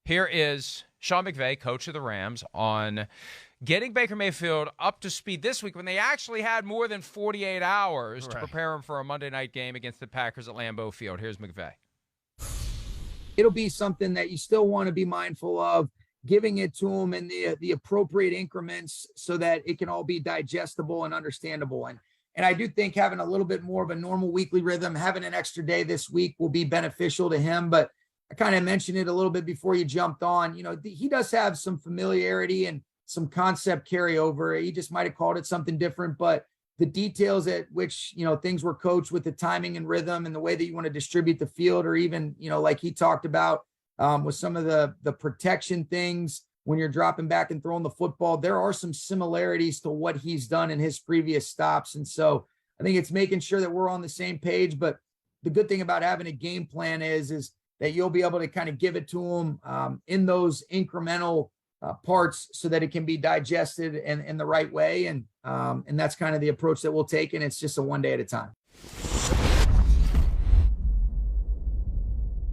Here is Sean McVay, coach of the Rams, on getting Baker Mayfield up to speed this week when they actually had more than 48 hours to prepare him for a Monday night game against the Packers at Lambeau Field. Here's McVay. It'll be something that you still want to be mindful of, giving it to them in the appropriate increments so that it can all be digestible and understandable. And I do think having a little bit more of a normal weekly rhythm, having an extra day this week will be beneficial to him. But I kind of mentioned it a little bit before you jumped on. You know, he does have some familiarity and some concept carryover. He just might have called it something different, but the details at which, you know, things were coached with the timing and rhythm and the way that you want to distribute the field, or even, you know, like he talked about with some of the protection things when you're dropping back and throwing the football, there are some similarities to what he's done in his previous stops. And so I think it's making sure that we're on the same page. But the good thing about having a game plan is that you'll be able to kind of give it to him in those incremental parts so that it can be digested in the right way. And that's kind of the approach that we'll take. And it's just a one day at a time.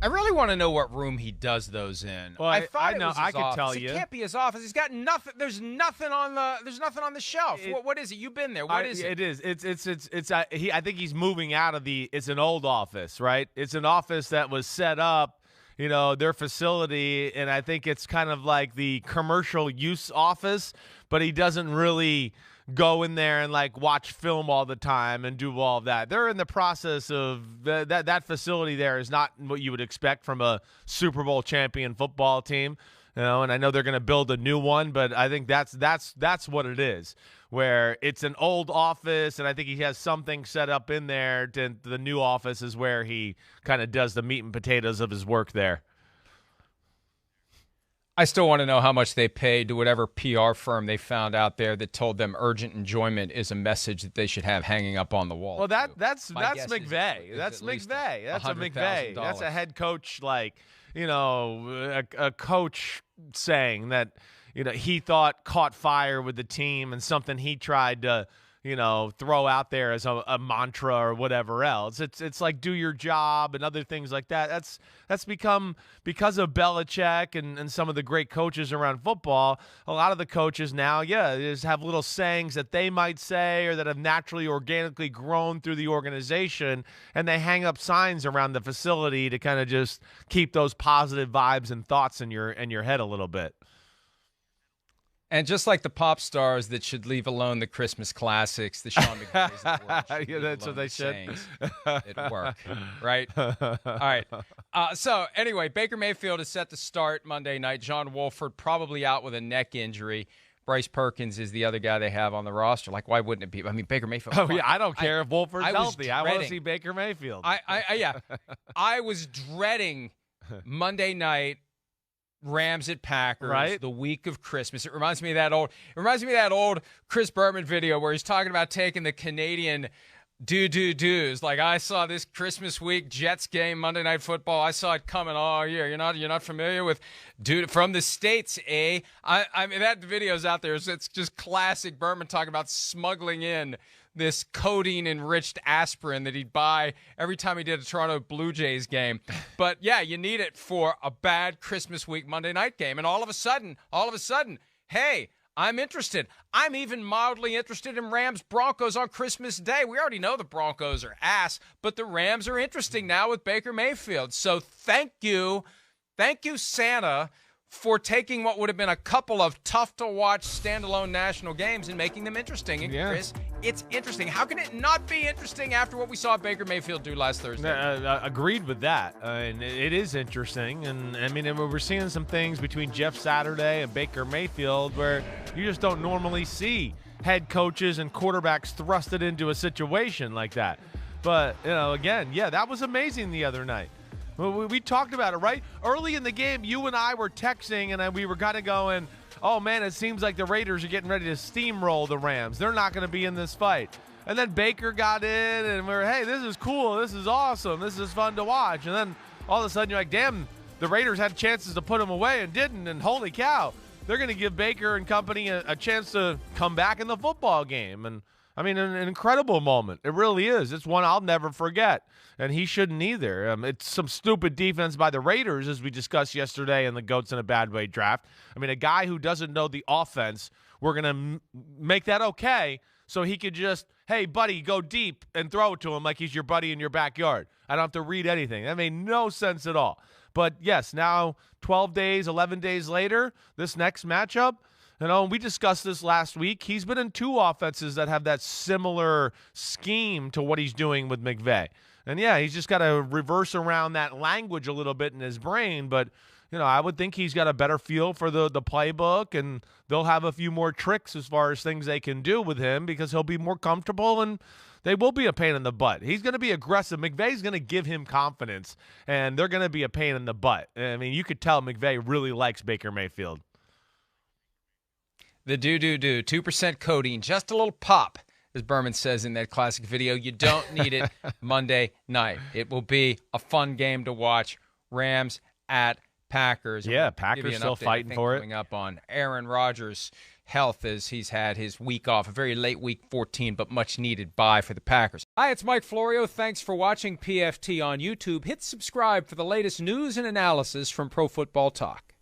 I really want to know what room he does those in. Well, I thought know. I can tell you. It can't be his office. He's got nothing. There's nothing on the shelf. What is it? You've been there. What is it? It is. It's. I think he's moving out of it's an old office, right? It's an office that was set up, you know, their facility, and I think it's kind of like the commercial use office, but he doesn't really go in there and like watch film all the time and do all of that. They're in the process of that facility there is not what you would expect from a Super Bowl champion football team, you know, and I know they're going to build a new one, but I think that's what it is, where it's an old office, and I think he has something set up in there. The new office is where he kind of does the meat and potatoes of his work there. I still want to know how much they paid to whatever PR firm they found out there that told them urgent enjoyment is a message that they should have hanging up on the wall. Well, that's McVay. That's McVay. That's a McVay. That's a head coach, like, you know, a coach saying that, you know, he thought caught fire with the team and something he tried to, you know, throw out there as a mantra or whatever else. It's like do your job and other things like that. That's become, because of Belichick and some of the great coaches around football, a lot of the coaches now, just have little sayings that they might say or that have naturally, organically grown through the organization, and they hang up signs around the facility to kind of just keep those positive vibes and thoughts in your head a little bit. And just like the pop stars that should leave alone the Christmas classics, the Sean McVays of the world yeah, that's what they should. At work, right? All right. So anyway, Baker Mayfield is set to start Monday night. John Wolford probably out with a neck injury. Bryce Perkins is the other guy they have on the roster. Like, why wouldn't it be? I mean, Baker Mayfield. Oh, yeah, I don't care if Wolford's healthy. I want to see Baker Mayfield. I was dreading Monday night. Rams at Packers, right? The week of Christmas. It reminds me of that old Chris Berman video where he's talking about taking the Canadian do's. Like, I saw this Christmas week Jets game, Monday Night Football. I saw it coming. Oh yeah, you're not familiar with dude from the States, eh? I mean, that video's out there. It's just classic Berman talking about smuggling in this codeine-enriched aspirin that he'd buy every time he did a Toronto Blue Jays game. But, yeah, you need it for a bad Christmas week Monday night game. And all of a sudden, hey, I'm interested. I'm even mildly interested in Rams-Broncos on Christmas Day. We already know the Broncos are ass, but the Rams are interesting now with Baker Mayfield. So thank you, Santa, for taking what would have been a couple of tough-to-watch standalone national games and making them interesting. And, Chris, it's interesting. How can it not be interesting after what we saw Baker Mayfield do last Thursday? Agreed with that. And it is interesting. And, I mean, we're seeing some things between Jeff Saturday and Baker Mayfield where you just don't normally see head coaches and quarterbacks thrusted into a situation like that. But, you know, again, that was amazing the other night. We talked about it, right? Early in the game, you and I were texting, and we were kind of going, oh, man, it seems like the Raiders are getting ready to steamroll the Rams. They're not going to be in this fight. And then Baker got in, and we were, hey, this is cool. This is awesome. This is fun to watch. And then all of a sudden, you're like, damn, the Raiders had chances to put him away and didn't, and holy cow, they're going to give Baker and company a chance to come back in the football game. And I mean, an incredible moment. It really is. It's one I'll never forget, and he shouldn't either. It's some stupid defense by the Raiders, as we discussed yesterday in the Goats in a Bad Way draft. I mean, a guy who doesn't know the offense, we're going to make that okay so he could just, hey, buddy, go deep and throw it to him like he's your buddy in your backyard. I don't have to read anything. That made no sense at all. But, yes, now 12 days, 11 days later, this next matchup, we discussed this last week. He's been in 2 offenses that have that similar scheme to what he's doing with McVay. And, yeah, he's just got to reverse around that language a little bit in his brain. But, I would think he's got a better feel for the playbook, and they'll have a few more tricks as far as things they can do with him because he'll be more comfortable, and they will be a pain in the butt. He's going to be aggressive. McVay's going to give him confidence, and they're going to be a pain in the butt. I mean, you could tell McVay really likes Baker Mayfield. The 2% codeine, just a little pop, as Berman says in that classic video. You don't need it Monday night. It will be a fun game to watch. Rams at Packers. Yeah, Packers still fighting for it. Coming up on Aaron Rodgers' health as he's had his week off, a very late week 14, but much needed bye for the Packers. Hi, it's Mike Florio. Thanks for watching PFT on YouTube. Hit subscribe for the latest news and analysis from Pro Football Talk.